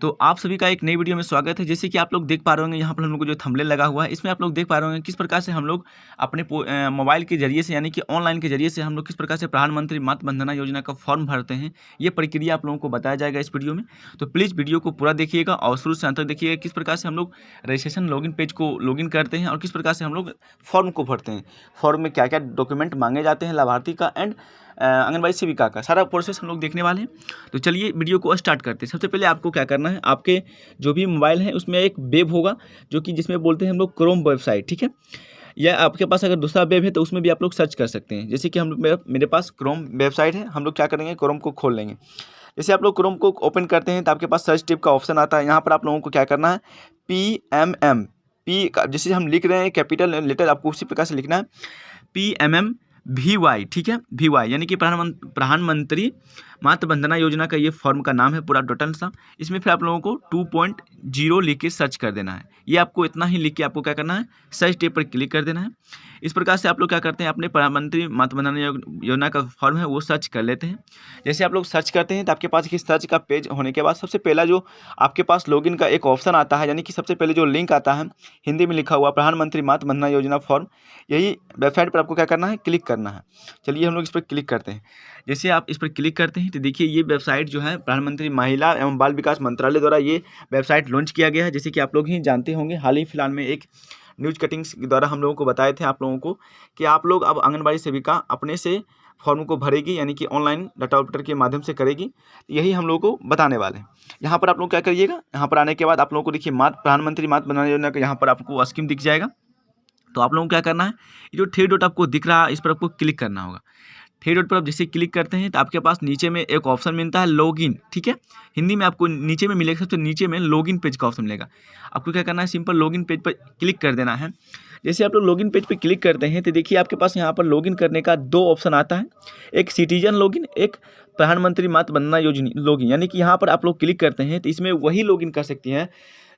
तो आप सभी का एक नई वीडियो में स्वागत है। जैसे कि आप लोग देख पा रहे होंगे यहाँ पर हम लोग को जो थंबनेल लगा हुआ है, इसमें आप लोग देख पा रहे होंगे किस प्रकार से हम लोग अपने मोबाइल के जरिए से यानी कि ऑनलाइन के जरिए से हम लोग किस प्रकार से प्रधानमंत्री मातृ वंदना योजना का फॉर्म भरते हैं। ये प्रक्रिया आप लोगों को बताया जाएगा इस वीडियो में। तो प्लीज़ वीडियो को पूरा देखिएगा और शुरू से अंत तक देखिएगा किस प्रकार से हम लोग रजिस्ट्रेशन लॉगिन पेज को लॉगिन करते हैं और किस प्रकार से हम लोग फॉर्म को भरते हैं। फॉर्म में क्या क्या डॉक्यूमेंट मांगे जाते हैं लाभार्थी का एंड आंगनबाड़ी सेविका का सारा प्रोसेस हम लोग देखने वाले हैं। तो चलिए वीडियो को स्टार्ट करते हैं। सबसे पहले आपको क्या करना है, आपके जो भी मोबाइल है उसमें एक वेब होगा जो कि जिसमें बोलते हैं हम लोग क्रोम वेबसाइट, ठीक है। या आपके पास अगर दूसरा वेब है तो उसमें भी आप लोग सर्च कर सकते हैं। जैसे कि हम लोग मेरे पास क्रोम वेबसाइट है, हम लोग क्या करेंगे क्रोम को खोल लेंगे। जैसे आप लोग क्रोम को ओपन करते हैं तो आपके पास सर्च टिप का ऑप्शन आता है। यहाँ पर आप लोगों को क्या करना है, PMM जैसे हम लिख रहे हैं कैपिटल लेटर आपको उसी प्रकार से लिखना है PMMVY, ठीक है। VY यानी कि प्रधानमंत्री मातृ वंदना योजना का ये फॉर्म का नाम है पूरा टोटल सा। इसमें फिर आप लोगों को 2.0 लिख के सर्च कर देना है। ये आपको इतना ही लिख के आपको क्या करना है, सर्च टेप पर क्लिक कर देना है। इस प्रकार से आप लोग क्या करते हैं, अपने प्रधानमंत्री मातृ वंदना योजना का फॉर्म है वो सर्च कर लेते हैं। जैसे आप लोग सर्च करते हैं तो आपके पास एक सर्च का पेज होने के बाद सबसे पहला जो आपके पास लॉगिन का एक ऑप्शन आता है, यानी कि सबसे पहले जो लिंक आता है हिंदी में लिखा हुआ प्रधानमंत्री मातृ वंदना योजना फॉर्म, यही वेबसाइट पर आपको क्या करना है, क्लिक करना है। चलिए हम लोग इस पर क्लिक करते हैं। जैसे आप इस पर क्लिक करते हैं तो देखिए ये वेबसाइट जो है प्रधानमंत्री महिला एवं बाल विकास मंत्रालय द्वारा ये वेबसाइट लॉन्च किया गया है। जैसे कि आप लोग ही जानते होंगे, हाल ही फिलहाल में एक न्यूज़ कटिंग्स द्वारा हम लोगों को बताए थे आप लोगों को कि आप लोग अब आंगनबाड़ी सेविका अपने से फॉर्म को भरेगी, यानी कि ऑनलाइन डाटा ऑपरेटर के माध्यम से करेगी। यही हम लोगों को बताने वाले हैं। यहाँ पर आप लोग क्या करिएगा, यहाँ पर आने के बाद आप लोगों को देखिए प्रधानमंत्री मातृ वंदना योजना का यहाँ पर आपको स्कीम दिख जाएगा। तो आप लोगों को क्या करना है, ये जो 3 डॉट आपको दिख रहा है इस पर आपको क्लिक करना होगा। 3 डॉट पर आप जैसे क्लिक करते हैं तो आपके पास नीचे में एक ऑप्शन मिलता है लॉगिन, ठीक है। हिंदी में आपको नीचे में मिलेगा, सबसे नीचे में लॉगिन पेज का ऑप्शन मिलेगा। आपको क्या करना है, सिंपल लॉगिन पेज पर क्लिक कर देना है। जैसे आप लोग लॉगिन पेज पर क्लिक करते हैं तो देखिए आपके पास यहाँ पर लॉगिन करने का 2 ऑप्शन आता है, एक सिटीजन लॉगिन, एक प्रधानमंत्री मातृ वंदना योजना लॉगिन। यानी कि यहाँ पर आप लोग क्लिक करते हैं तो इसमें वही लॉगिन कर सकती हैं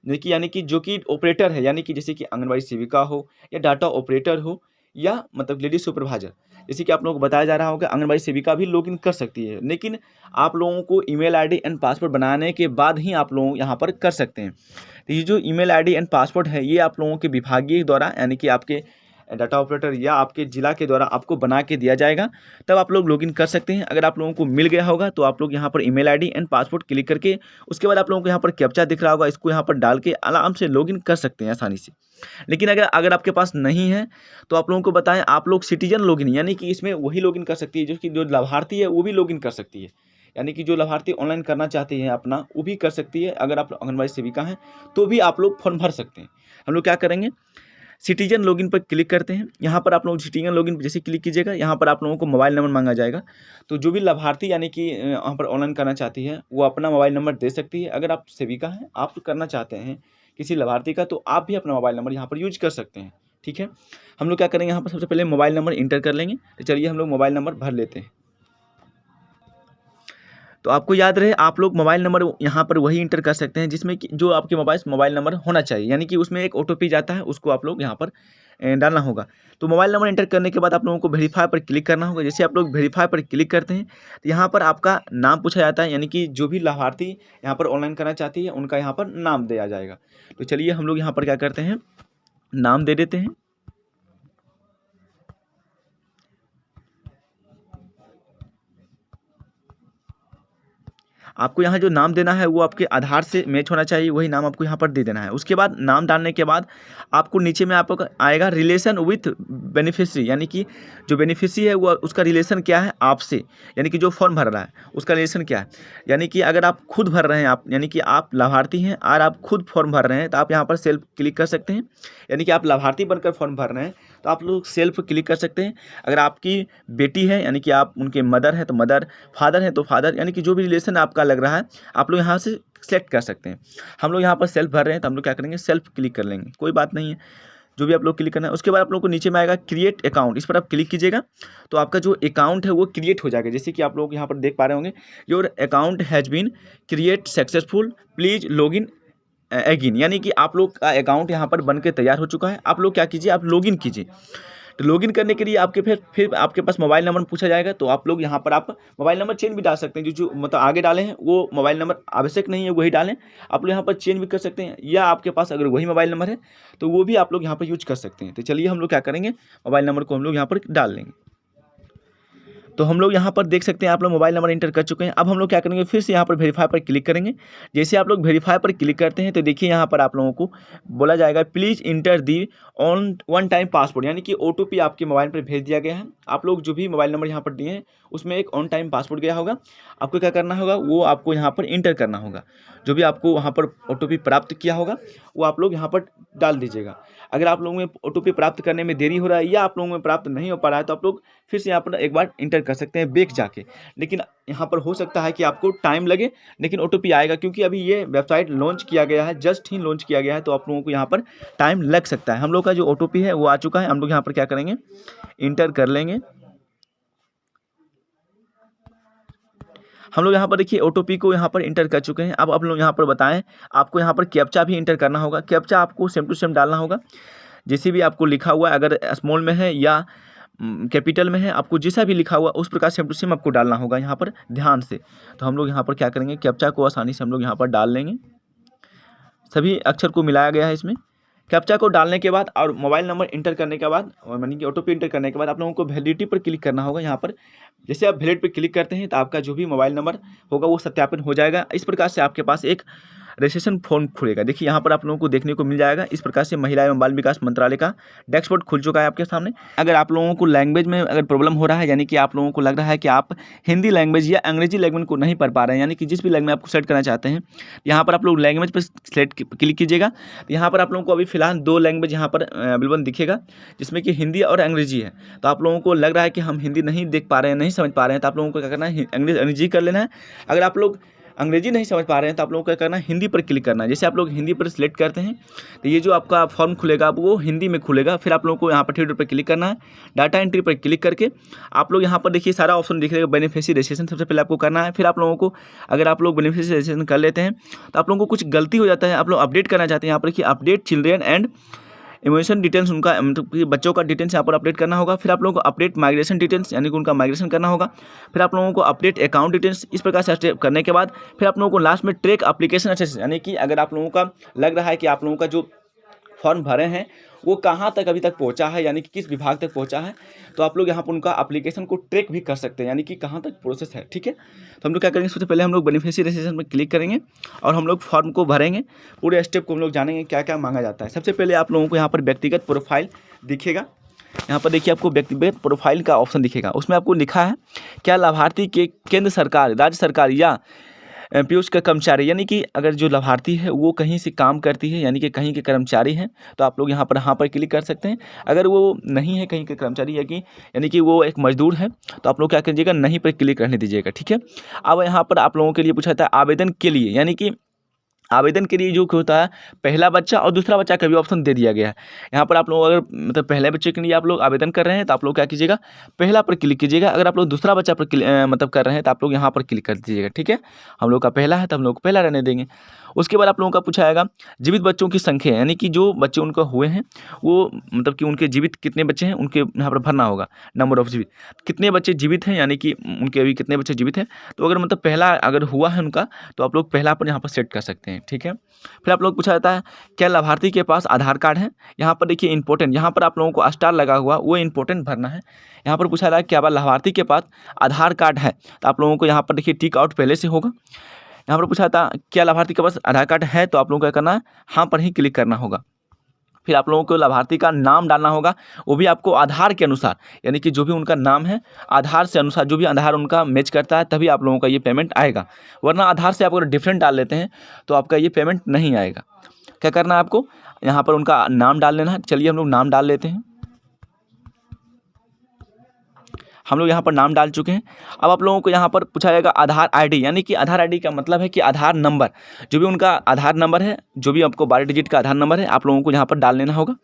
देखिए, यानी कि जो कि ऑपरेटर है, यानी कि जैसे कि आंगनबाड़ी सेविका हो या डाटा ऑपरेटर हो या मतलब लेडी सुपरवाइजर। जैसे कि आप लोगों को बताया जा रहा होगा आंगनबाड़ी सेविका भी लॉगिन कर सकती है, लेकिन आप लोगों को ईमेल आईडी एंड पासवर्ड बनाने के बाद ही आप लोग यहाँ पर कर सकते हैं। तो ये जो ईमेल आईडी एंड पासवर्ड है ये आप लोगों के विभागीय द्वारा, यानी कि आपके डाटा ऑपरेटर या आपके जिला के द्वारा आपको बना के दिया जाएगा, तब आप लोग लॉगिन कर सकते हैं। अगर आप लोगों को मिल गया होगा तो आप लोग यहाँ पर email ID and password click करके उसके बाद आप लोगों को यहाँ पर कैप्चा दिख रहा होगा, इसको यहाँ पर डाल के आराम से लॉगिन कर सकते हैं आसानी से। लेकिन अगर आपके पास नहीं है तो आप लोगों को बताएं, आप लोग सिटीजन लॉगिन, यानी कि इसमें वही लॉगिन कर सकती है जो कि जो लाभार्थी है वो भी लॉगिन कर सकती है। यानी कि जो लाभार्थी ऑनलाइन करना चाहती है अपना, वो भी कर सकती है। अगर आप आंगनबाड़ी सेविका हैं तो भी आप लोग फॉर्म भर सकते हैं। हम लोग क्या करेंगे, सिटीजन लॉगिन पर क्लिक करते हैं। यहाँ पर आप लोग सिटीजन लॉगिन जैसे क्लिक कीजिएगा, यहाँ पर आप लोगों को मोबाइल नंबर मांगा जाएगा। तो जो भी लाभार्थी यानी कि यहाँ पर ऑनलाइन करना चाहती है वो अपना मोबाइल नंबर दे सकती है। अगर आप सेविका हैं, आप करना चाहते हैं किसी लाभार्थी का, तो आप भी अपना मोबाइल नंबर यहाँ पर यूज कर सकते हैं, ठीक है। हम लोग क्या करेंगे, यहाँ पर सबसे पहले मोबाइल नंबर इंटर कर लेंगे। तो चलिए हम लोग मोबाइल नंबर भर लेते हैं। तो आपको याद रहे, आप लोग मोबाइल नंबर यहाँ पर वही इंटर कर सकते हैं जिसमें कि जो आपके मोबाइल नंबर होना चाहिए, यानी कि उसमें एक OTP जाता है, उसको आप लोग यहाँ पर डालना होगा। तो मोबाइल नंबर इंटर करने के बाद आप लोगों को वेरीफाई पर क्लिक करना होगा। जैसे आप लोग वेरीफाई पर क्लिक करते हैं तो यहाँ पर आपका नाम पूछा जाता है, यानी कि जो भी लाभार्थी यहाँ पर ऑनलाइन करना चाहती है उनका यहाँ पर नाम दिया जाएगा। तो चलिए हम लोग यहाँ पर क्या करते हैं, नाम दे देते हैं। आपको यहाँ जो नाम देना है वो आपके आधार से मैच होना चाहिए, वही नाम आपको यहाँ पर दे देना है। उसके बाद नाम डालने के बाद आपको नीचे में आपको आएगा रिलेशन विथ बेनिफिशियरी, यानी कि जो बेनिफिशियरी है वो उसका रिलेशन क्या है आपसे, यानी कि जो फॉर्म भर रहा है उसका रिलेशन क्या है। यानी कि अगर आप खुद भर रहे हैं, आप यानी कि आप लाभार्थी हैं और आप खुद फॉर्म भर रहे हैं तो आप यहाँ पर सेल्फ क्लिक कर सकते हैं। यानी कि आप लाभार्थी बनकर फॉर्म भर रहे हैं तो आप लोग सेल्फ क्लिक कर सकते हैं। अगर आपकी बेटी है, यानी कि आप उनके मदर हैं तो मदर, फादर हैं तो फादर, यानी कि जो भी रिलेशन आपका लग रहा है आप लोग यहाँ से सेलेक्ट कर सकते हैं। हम लोग यहाँ पर सेल्फ भर रहे हैं तो हम लोग क्या करेंगे, सेल्फ क्लिक कर लेंगे, कोई बात नहीं है, जो भी आप लोग क्लिक करना है। उसके बाद आप लोग को नीचे में आएगा क्रिएट अकाउंट, इस पर आप क्लिक कीजिएगा तो आपका जो अकाउंट है वो क्रिएट हो जाएगा। जैसे कि आप लोग यहाँ पर देख पा रहे होंगे, your account has been create successful, please login again, यानी कि आप लोग का अकाउंट यहाँ पर बन के तैयार हो चुका है। आप लोग क्या कीजिए, आप लॉगिन कीजिए। तो लॉगिन करने के लिए आपके फिर आपके पास मोबाइल नंबर पूछा जाएगा, तो आप लोग यहाँ पर आप मोबाइल नंबर चेंज भी डाल सकते हैं। जो मतलब आगे डाले हैं वो मोबाइल नंबर आवश्यक नहीं है वही डालें, आप लोग यहाँ पर चेंज भी कर सकते हैं, या आपके पास अगर वही मोबाइल नंबर है तो वो भी आप लोग यहाँ पर यूज कर सकते हैं। तो चलिए हम लोग क्या करेंगे, मोबाइल नंबर को हम लोग यहाँ पर डाल लेंगे। तो हम लोग यहाँ पर देख सकते हैं आप लोग मोबाइल नंबर इंटर कर चुके हैं। अब हम लोग क्या करेंगे, फिर से यहाँ पर वेरीफाई पर क्लिक करेंगे। जैसे आप लोग वेरीफाई पर क्लिक करते हैं तो देखिए यहाँ पर आप लोगों को बोला जाएगा please inter the on one time password, यानी कि OTP आपके मोबाइल पर भेज दिया गया है। आप लोग जो भी मोबाइल नंबर यहाँ पर दिए हैं उसमें एक ऑन टाइम पासवर्ड गया होगा, आपको क्या करना होगा वो आपको यहाँ पर इंटर करना होगा। जो भी आपको वहाँ पर OTP प्राप्त किया होगा वो आप लोग यहाँ पर डाल दीजिएगा। अगर आप लोगों में OTP प्राप्त करने में देरी हो रहा है या आप लोगों में प्राप्त नहीं हो पा रहा है तो आप लोग फिर से यहाँ पर एक बार इंटर कर सकते हैं बैक जाके। लेकिन यहाँ पर हो सकता है कि आपको टाइम लगे, लेकिन OTP आएगा, क्योंकि अभी ये वेबसाइट लॉन्च किया गया है, जस्ट ही लॉन्च किया गया है, तो आप लोगों को यहाँ पर टाइम लग सकता है। हम लोग का जो OTP है वो आ चुका है, हम लोग यहाँ पर क्या करेंगे, इंटर कर लेंगे। हम लोग यहाँ पर देखिए OTP को यहाँ पर इंटर कर चुके हैं। अब आप लोग यहाँ पर बताएं, आपको यहाँ पर कैप्चा भी इंटर करना होगा। कैप्चा आपको सेम टू सेम डालना होगा, जैसे भी आपको लिखा हुआ है, अगर स्मॉल में है या कैपिटल में है, आपको जैसा भी लिखा हुआ उस प्रकार सेम टू सेम आपको डालना होगा यहाँ पर ध्यान से। तो हम लोग यहाँ पर क्या करेंगे, कैप्चा को आसानी से हम लोग यहाँ पर डाल लेंगे। सभी अक्षर को मिलाया गया है इसमें। कैप्चा को डालने के बाद और मोबाइल नंबर इंटर करने के बाद, यानी कि OTP इंटर करने के बाद आप लोगों को वैलिडिटी पर क्लिक करना होगा। यहाँ पर जैसे आप वैलिड पर क्लिक करते हैं तो आपका जो भी मोबाइल नंबर होगा वो सत्यापन हो जाएगा। इस प्रकार से आपके पास एक रजिस्ट्रेशन फॉर्म खुलेगा। देखिए यहाँ पर आप लोगों को देखने को मिल जाएगा। इस प्रकार से महिला एवं बाल विकास मंत्रालय का डैशबोर्ड खुल चुका है आपके सामने। अगर आप लोगों को लैंग्वेज में अगर प्रॉब्लम हो रहा है, यानी कि आप लोगों को लग रहा है कि आप हिंदी लैंग्वेज या अंग्रेजी लैंग्वेज को नहीं पढ़ पा रहे हैं, यानी कि जिस भी लैंग्वेज आपको सेलेक्ट करना चाहते हैं, यहाँ पर आप लोग लैंग्वेज पर सेलेक्ट क्लिक कीजिएगा। यहाँ पर आप लोगों को अभी फिलहाल 2 लैंग्वेज यहाँ पर अवेलेबल दिखेगा, जिसमें कि हिंदी और अंग्रेजी है। तो आप लोगों को लग रहा है कि हम हिंदी नहीं देख पा रहे हैं, नहीं समझ पा रहे हैं, तो आप लोगों को क्या करना है, अंग्रेजी कर लेना है। अगर आप लोग अंग्रेजी नहीं समझ पा रहे हैं तो आप लोगों को क्या करना है, हिंदी पर क्लिक करना है। जैसे आप लोग हिंदी पर सिलेक्ट करते हैं तो ये जो आपका फॉर्म खुलेगा वो हिंदी में खुलेगा। फिर आप लोगों को यहाँ पर 3 डॉट पर क्लिक करना है, डाटा एंट्री पर क्लिक करके आप लोग यहाँ पर देखिए सारा ऑप्शन दिख रहा है। बेनिफिशियरी रजिस्ट्रेशन सबसे पहले आपको करना है। फिर आप लोगों को, अगर आप लोग बेनिफिशियरी रजिस्ट्रेशन कर लेते हैं तो आप लोगों को कुछ गलती हो जाता है, आप लोग अपडेट करना चाहते हैं, यहाँ पर देखिए update children and emotion details, उनका मतलब कि बच्चों का डिटेल्स यहाँ पर अपडेट करना होगा। फिर आप लोगों को अपडेट माइग्रेशन डिटेल्स, यानी कि उनका माइग्रेशन करना होगा। फिर आप लोगों को अपडेट अकाउंट डिटेल्स। इस प्रकार से स्टेप करने के बाद फिर आप लोगों को लास्ट में ट्रैक एप्लीकेशन एक्सेस, यानी कि अगर आप लोगों का लग रहा है कि आप लोगों का जो फॉर्म भरे हैं वो कहाँ तक अभी तक पहुंचा है, यानी कि किस विभाग तक पहुंचा है, तो आप लोग यहाँ पर उनका एप्लीकेशन को ट्रैक भी कर सकते हैं, यानी कि कहाँ तक प्रोसेस है। ठीक है, तो हम लोग क्या करेंगे, सबसे पहले हम लोग बेनिफिशियरी रजिस्ट्रेशन पर क्लिक करेंगे और हम लोग फॉर्म को भरेंगे। पूरे स्टेप को हम लोग जानेंगे क्या क्या मांगा जाता है। सबसे पहले आप लोगों को यहाँ पर व्यक्तिगत प्रोफाइल दिखेगा। यहाँ पर देखिए आपको व्यक्तिगत प्रोफाइल का ऑप्शन दिखेगा, उसमें आपको लिखा है क्या लाभार्थी के केंद्र सरकार, राज्य सरकार या पीयूष का कर्मचारी, यानी कि अगर जो लाभार्थी है वो कहीं से काम करती है, यानी कि कहीं के कर्मचारी हैं, तो आप लोग यहाँ पर हाँ पर क्लिक कर सकते हैं। अगर वो नहीं है कहीं के कर्मचारी यानी कि वो एक मजदूर है, तो आप लोग क्या कीजिएगा, नहीं पर क्लिक करने दीजिएगा। ठीक है, अब यहाँ पर आप लोगों के लिए पूछा था आवेदन के लिए, यानी कि आवेदन के लिए जो होता है पहला बच्चा और दूसरा बच्चा का भी ऑप्शन दे दिया गया है। यहाँ पर आप लोग अगर मतलब पहले बच्चे के लिए आप लोग आवेदन कर रहे हैं तो आप लोग क्या कीजिएगा, पहला पर क्लिक कीजिएगा। अगर आप लोग दूसरा बच्चा पर मतलब कर रहे हैं तो आप लोग यहाँ पर क्लिक कर दीजिएगा। ठीक है, हम लोग का पहला है तो हम लोग को पहला रहने देंगे। उसके बाद आप लोगों का पूछा जाएगा जीवित बच्चों की संख्या, यानी कि जो बच्चे उनका हुए हैं वो मतलब कि उनके जीवित कितने बच्चे हैं, उनके यहाँ पर भरना होगा। नंबर ऑफ जीवित, कितने बच्चे जीवित हैं, यानी कि उनके अभी कितने बच्चे जीवित हैं। तो अगर मतलब पहला अगर हुआ है उनका तो आप लोग पहला पर यहाँ पर सेट कर सकते हैं। ठीक है, फिर आप लोग पूछा जाता है क्या लाभार्थी के पास आधार कार्ड है। यहाँ पर देखिए इंपॉर्टेंट, यहाँ पर आप लोगों को स्टार लगा हुआ वो इंपॉर्टेंट भरना है। यहाँ पर पूछा जाता है क्या लाभार्थी के पास आधार कार्ड है, तो आप लोगों को यहाँ पर देखिए टिक आउट पहले से होगा। यहाँ पर पूछा था क्या लाभार्थी के पास आधार कार्ड है, तो आप लोगों को क्या करना है, हाँ पर ही क्लिक करना होगा। फिर आप लोगों को लाभार्थी का नाम डालना होगा, वो भी आपको आधार के अनुसार, यानी कि जो भी उनका नाम है आधार से अनुसार, जो भी आधार उनका मैच करता है तभी आप लोगों का ये पेमेंट आएगा, वरना आधार से आप अगर डिफरेंट डाल लेते हैं तो आपका ये पेमेंट नहीं आएगा। क्या करना है आपको, यहाँ पर उनका नाम डाल लेना है। चलिए हम लोग नाम डाल लेते हैं। हम लोग यहाँ पर नाम डाल चुके हैं। अब आप लोगों को यहाँ पर पूछा जाएगा आधार आईडी, यानी कि आधार आईडी का मतलब है कि आधार नंबर, जो भी उनका आधार नंबर है, जो भी आपको 12 डिजिट का आधार नंबर है, आप लोगों को यहाँ पर डाल लेना होगा।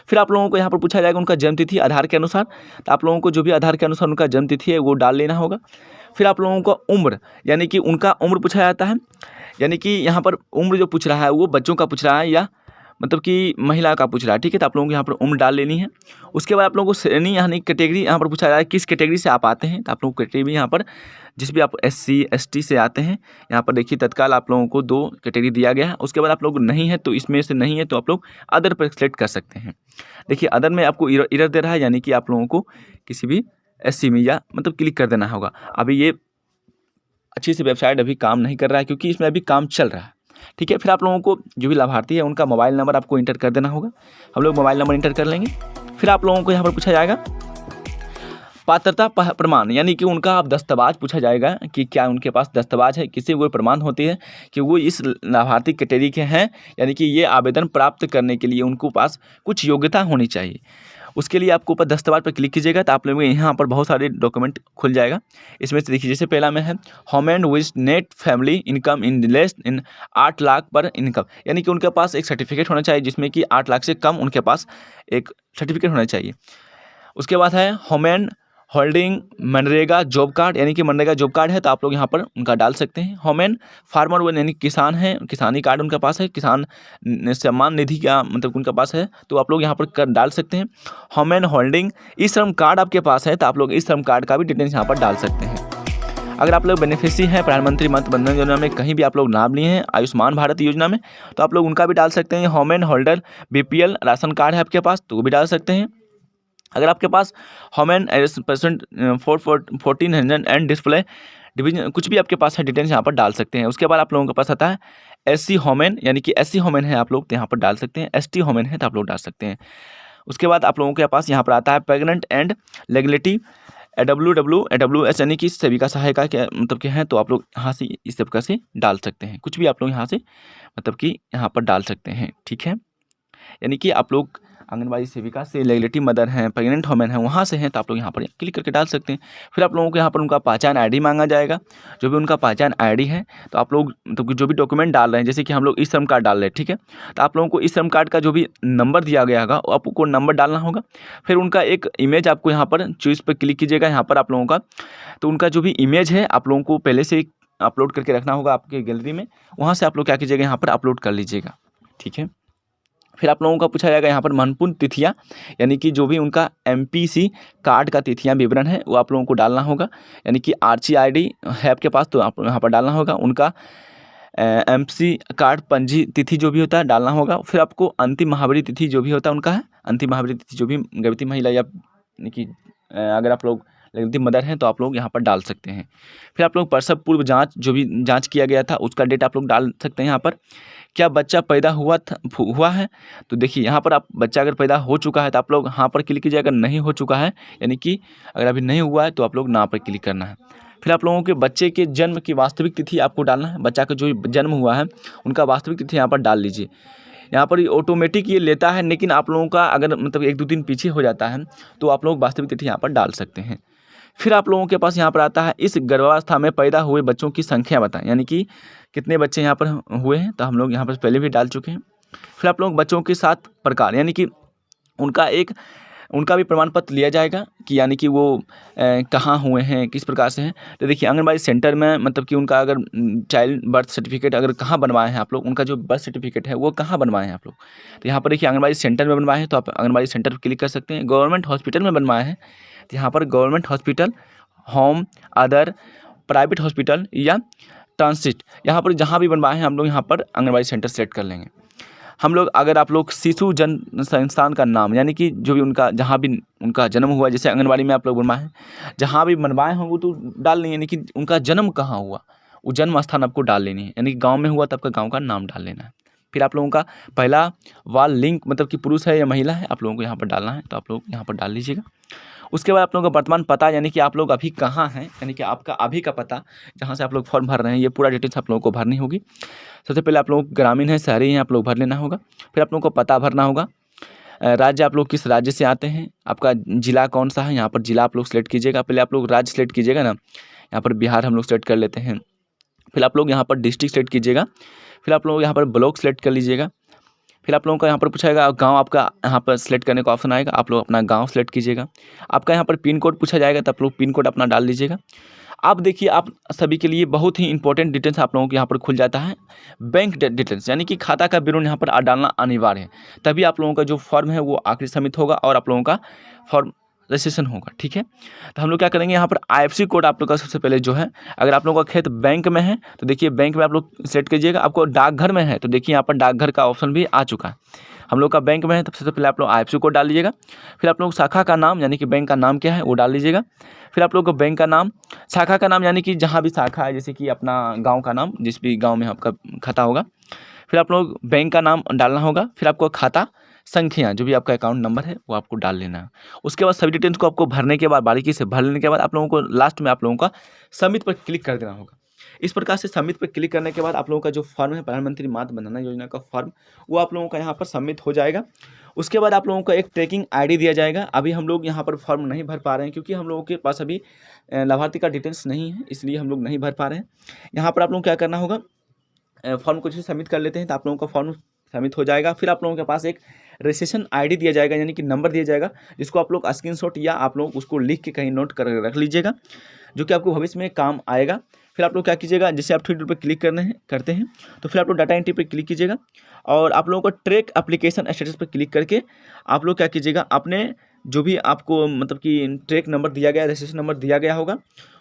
फिर आप लोगों को यहाँ पर पूछा जाएगा उनका जन्म तिथि आधार के अनुसार, तो आप लोगों को जो भी आधार के अनुसार उनका जन्म तिथि है वो डाल लेना होगा। फिर आप लोगों को उम्र, यानी कि उनका उम्र पूछा जाता है, यानी कि यहाँ पर उम्र जो पूछ रहा है वो बच्चों का पूछ रहा है या मतलब कि महिला का पूछ रहा है, ठीक है। तो आप लोगों को यहाँ पर उम्र डाल लेनी है। उसके बाद आप लोगों को श्रेणी यानी कैटेगरी यहाँ पर पूछा जा रहा है, किस कैटेगरी से आप आते हैं। तो आप लोगों को कैटेगरी यहाँ पर जिस भी आप SC ST से आते हैं, यहाँ पर देखिए तत्काल आप लोगों को 2 कैटेगरी दिया गया है। उसके बाद आप लोग नहीं है तो इसमें से नहीं है तो आप लोग अदर पर सेलेक्ट कर सकते हैं। देखिए अदर में आपको एरर दे रहा है, यानी कि आप लोगों को किसी भी SC में या मतलब क्लिक कर देना होगा। अभी ये अच्छी सी वेबसाइट अभी काम नहीं कर रहा है क्योंकि इसमें अभी काम चल रहा है, ठीक है। फिर आप लोगों को जो भी लाभार्थी है उनका मोबाइल नंबर आपको इंटर कर देना होगा। हम लोग मोबाइल नंबर इंटर कर लेंगे। फिर आप लोगों को यहाँ पर पूछा जाएगा पात्रता प्रमाण, यानी कि उनका आप दस्तावेज पूछा जाएगा कि क्या उनके पास दस्तावेज है, किसी कोई प्रमाण होती है कि वो इस लाभार्थी कैटेगरी के हैं, यानी कि ये आवेदन प्राप्त करने के लिए उनको पास कुछ योग्यता होनी चाहिए। उसके लिए आपको ऊपर दस्तावेज पर क्लिक कीजिएगा तो आप लोगों को यहाँ पर बहुत सारे डॉक्यूमेंट खुल जाएगा। इसमें से देखिए जैसे पहला में है human with net family income in less in 8 lakh पर इनकम, यानी कि उनके पास एक सर्टिफिकेट होना चाहिए जिसमें कि 8 लाख से कम उनके पास एक सर्टिफिकेट होना चाहिए। उसके बाद है human holding MNREGA job card, यानी कि मनरेगा जॉब कार्ड है तो आप लोग यहाँ पर उनका डाल सकते हैं। ह्यूमन फार्मर वन, यानी किसान है, किसानी कार्ड उनके पास है, किसान सम्मान निधि का मतलब उनके पास है तो आप लोग यहाँ पर डाल सकते हैं। ह्यूमन होल्डिंग ई श्रम कार्ड आपके पास है तो आप लोग ई श्रम कार्ड का भी डिटेल्स यहाँ पर डाल सकते हैं। अगर आप लोग बेनिफिशियरी हैं प्रधानमंत्री मातृ वंदना योजना में, कहीं भी आप लोग लाभ लिए हैं आयुष्मान भारत योजना में, तो आप लोग उनका भी डाल सकते हैं। Human holder BPL ration card है आपके पास तो वो भी डाल सकते हैं। अगर आपके पास ह्यूमन % 1400 एंड डिस्प्ले डिवीजन कुछ भी आपके पास है डिटेल्स यहाँ पर डाल सकते हैं। उसके बाद आप लोगों के पास आता है SC ह्यूमन, यानी कि SC ह्यूमन है आप लोग तो यहाँ पर डाल सकते हैं। ST ह्यूमन है तो आप लोग डाल सकते हैं। उसके बाद आप लोगों के पास यहाँ पर आता है प्रेग्नेंट एंड लेगलिटी AWS, यानी कि सेविका सहायिका के मतलब के हैं तो आप लोग यहाँ से इस प्रकार से डाल सकते हैं। कुछ भी आप लोग यहाँ से मतलब कि यहाँ पर डाल सकते हैं, ठीक है। यानी कि आप लोग आंगनबाड़ी सेविका से लेगलिटी मदर हैं, प्रेग्नेंट वुमेन हैं, वहाँ से हैं तो आप लोग यहाँ पर क्लिक करके डाल सकते हैं। फिर आप लोगों को यहाँ पर उनका पहचान ID मांगा जाएगा। जो भी उनका पहचान ID है तो आप लोग मतलब जो भी डॉक्यूमेंट डाल रहे हैं, जैसे कि हम लोग ई श्रम कार्ड डाल रहे हैं, ठीक है, तो आप लोगों को ई श्रम कार्ड का जो भी नंबर दिया गया होगा आपको नंबर डालना होगा। फिर उनका एक इमेज आपको यहाँ पर चॉइस पर क्लिक कीजिएगा यहाँ पर आप लोगों का, तो उनका जो भी इमेज है आप लोगों को पहले से अपलोड करके रखना होगा आपके गैलरी में, वहाँ से आप लोग क्या कीजिएगा यहाँ पर अपलोड कर लीजिएगा, ठीक है। फिर आप लोगों का पूछा जाएगा यहाँ पर महत्वपूर्ण तिथियाँ, यानी कि जो भी उनका MPC कार्ड का तिथियाँ विवरण है वो आप लोगों को डालना होगा, यानी कि RC ID है आपके पास तो आप यहाँ पर डालना होगा। उनका MC कार्ड पंजी तिथि जो भी होता है डालना होगा। फिर आपको अंतिम महाबरी तिथि जो भी होता है उनका है, अंतिम महाबरी तिथि जो भी गर्भवती महिला या यानी कि अगर आप लोग गर्भवती मदर हैं तो आप लोग यहाँ पर डाल सकते हैं। फिर आप लोग प्रसव पूर्व जाँच जो भी जाँच किया गया था उसका डेट आप लोग डाल सकते हैं यहाँ पर। क्या बच्चा पैदा हुआ है तो देखिए यहाँ पर आप बच्चा अगर पैदा हो चुका है तो आप लोग यहाँ पर क्लिक कीजिए, अगर नहीं हो चुका है यानी कि अगर अभी नहीं हुआ है तो आप लोग ना पर क्लिक करना है। फिर आप लोगों के बच्चे के जन्म की वास्तविक तिथि आपको डालना है, बच्चा का जो जन्म हुआ है उनका वास्तविक तिथि यहाँ पर डाल लीजिए। यहाँ पर ऑटोमेटिक ये लेता है, लेकिन आप लोगों का अगर मतलब 1-2 दिन पीछे हो जाता है तो आप लोग वास्तविक तिथि यहाँ पर डाल सकते हैं। फिर आप लोगों के पास यहाँ पर आता है इस गर्भावस्था में पैदा हुए बच्चों की संख्या बताएं, यानी कि कितने बच्चे यहाँ पर हुए हैं तो हम लोग यहाँ पर पहले भी डाल चुके हैं। फिर आप लोग बच्चों के 7 प्रकार, यानी कि उनका भी प्रमाण पत्र लिया जाएगा कि यानी कि वो कहाँ हुए हैं, किस प्रकार से हैं। तो देखिए आंगनबाड़ी सेंटर में मतलब कि उनका अगर चाइल्ड बर्थ सर्टिफिकेट अगर कहाँ बनवाए हैं आप लोग, उनका जो बर्थ सर्टिफिकेट है वो कहाँ बनवाए हैं आप लोग, तो यहाँ पर देखिए आंगनबाड़ी सेंटर में बनवाए हैं तो आप आंगनबाड़ी सेंटर पर क्लिक कर सकते हैं। गवर्नमेंट हॉस्पिटल में बनवाए हैं तो यहाँ पर government hospital, home, other, private hospital या ट्रांसिट, यहाँ पर जहाँ भी बनवाए हैं हम लोग यहाँ पर आंगनबाड़ी सेंटर सेलेक्ट कर लेंगे। हम लोग अगर आप लोग शिशु जन संस्थान का नाम, यानी कि जो भी उनका जहाँ भी उनका जन्म हुआ, जैसे आंगनबाड़ी में आप लोग बनवाए हैं जहाँ भी बनवाए होंगे तो डाल लेंगे, यानी कि उनका जन्म कहाँ हुआ वो जन्म स्थान आपको डाल लेनी है, यानी कि गाँव में हुआ तो आपका गाँव का नाम डाल लेना है। फिर आप लोगों का पहला वाल लिंग मतलब कि पुरुष है या महिला है आप लोगों को यहाँ पर डालना है तो आप लोग यहाँ पर डाल लीजिएगा। उसके बाद आप लोगों का वर्तमान पता, यानी कि आप लोग अभी कहाँ हैं, यानी कि आपका अभी का पता जहाँ से आप लोग फॉर्म भर रहे हैं ये पूरा डिटेल्स आप लोगों को भरनी होगी। सबसे पहले आप लोग ग्रामीण हैं, शहरी हैं, आप लोग भर लेना होगा। फिर आप लोगों को पता भरना होगा। राज्य आप लोग किस राज्य से आते हैं, आपका जिला कौन सा है, यहाँ पर जिला आप लोग सेलेक्ट कीजिएगा। पहले आप लोग राज्य सेलेक्ट कीजिएगा ना, यहाँ पर बिहार हम लोग सेलेक्ट कर लेते हैं। फिर आप लोग यहाँ पर डिस्ट्रिक्ट सेलेक्ट कीजिएगा। फिर आप लोग यहाँ पर ब्लॉक सेलेक्ट कर लीजिएगा। फिर आप लोगों का यहाँ पर पूछाएगा गांव, आपका यहाँ पर सेलेक्ट करने का ऑप्शन आएगा, आप लोग अपना गांव सेलेक्ट कीजिएगा। आपका यहाँ पर पिन कोड पूछा जाएगा तो आप लोग पिन कोड अपना डाल लीजिएगा। आप देखिए, आप सभी के लिए बहुत ही इंपॉर्टेंट डिटेल्स आप लोगों को यहाँ पर खुल जाता है। बैंक डिटेल्स यानी कि खाता का विवरण यहाँ पर डालना अनिवार्य है, तभी आप लोगों का जो फॉर्म है वो आखिरी सबमिट होगा और आप लोगों का फॉर्म रजिस्ट्रेशन होगा। ठीक है, तो हम लोग क्या करेंगे, यहाँ पर IFSC कोड आप लोग का सबसे पहले जो है, अगर आप लोगों का खेत बैंक में है तो देखिए बैंक में आप लोग सेलेक्ट कीजिएगा। आपको डाकघर में है तो देखिए यहाँ पर डाकघर का ऑप्शन भी आ चुका है। हम लोग का बैंक में है तो सबसे पहले आप लोग IFSC कोड डाल लीजिएगा। फिर आप लोग शाखा का नाम यानी कि बैंक का नाम क्या है वो डाल लीजिएगा। फिर आप लोग को बैंक का नाम, शाखा का नाम यानी कि जहाँ भी शाखा है, जैसे कि अपना गांव का नाम, जिस भी गांव में आपका खाता होगा। फिर आप लोग बैंक का नाम डालना होगा। फिर आपको खाता संख्या, जो भी आपका अकाउंट नंबर है वो आपको डाल लेना है। उसके बाद सभी डिटेल्स को आपको भरने के बाद, बारीकी से भर लेने के बाद, आप लोगों को लास्ट में आप लोगों का सबमिट पर क्लिक कर देना होगा। इस प्रकार से सबमिट पर क्लिक करने के बाद आप लोगों का जो फॉर्म है प्रधानमंत्री मातृ वंदना योजना का फॉर्म, वो आप लोगों का यहाँ पर सबमिट हो जाएगा। उसके बाद आप लोगों को एक ट्रैकिंग ID दिया जाएगा। अभी हम लोग यहाँ पर फॉर्म नहीं भर पा रहे हैं क्योंकि हम लोगों के पास अभी लाभार्थी का डिटेल्स नहीं है, इसलिए हम लोग नहीं भर पा रहे हैं। यहाँ पर आप लोगों को क्या करना होगा, फॉर्म को जैसे सबमिट कर लेते हैं तो आप लोगों का फॉर्म सबमिट हो जाएगा। फिर आप लोगों के पास एक रजिस्ट्रेशन ID दिया जाएगा यानी कि नंबर दिया जाएगा, जिसको आप लोग स्क्रीनशॉट या आप लोग उसको लिख के कहीं नोट कर रख लीजिएगा, जो कि आपको भविष्य में काम आएगा। फिर आप लोग क्या कीजिएगा, जैसे आप 3 पर क्लिक करते हैं तो फिर आप लोग डाटा एंट्री पर क्लिक कीजिएगा और आप लोगों को ट्रैक एप्लीकेशन स्टेटस पर क्लिक करके आप लोग क्या कीजिएगा, अपने जो भी आपको मतलब कि ट्रैक नंबर दिया गया, रजिस्ट्रेशन नंबर दिया गया होगा,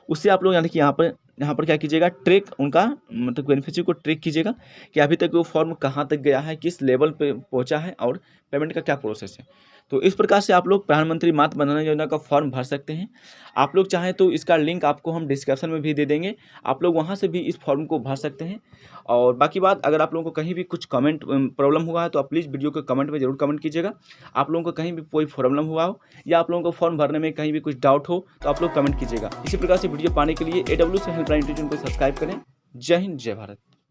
उससे आप लोग यानी कि यहाँ पर क्या कीजिएगा, ट्रैक उनका मतलब बेनिफिशियरी को ट्रैक कीजिएगा कि अभी तक वो फॉर्म कहाँ तक गया है, किस लेवल पे पहुँचा है और पेमेंट का क्या प्रोसेस है। तो इस प्रकार से आप लोग प्रधानमंत्री मातृ वंदना योजना का फॉर्म भर सकते हैं। आप लोग चाहें तो इसका लिंक आपको हम डिस्क्रिप्शन में भी दे देंगे, आप लोग वहाँ से भी इस फॉर्म को भर सकते हैं। और बाकी बात, अगर आप लोगों को कहीं भी कुछ कमेंट प्रॉब्लम हुआ है तो आप प्लीज़ वीडियो के कमेंट में ज़रूर कमेंट कीजिएगा। आप लोगों को कहीं भी कोई प्रॉब्लम हुआ हो या आप लोगों को फॉर्म भरने में कहीं भी कुछ डाउट हो तो आप लोग कमेंट कीजिएगा। इसी प्रकार से वीडियो पाने के लिए AWS हेल्पलाइन टीचर को सब्सक्राइब करें। जय हिंद, जय भारत।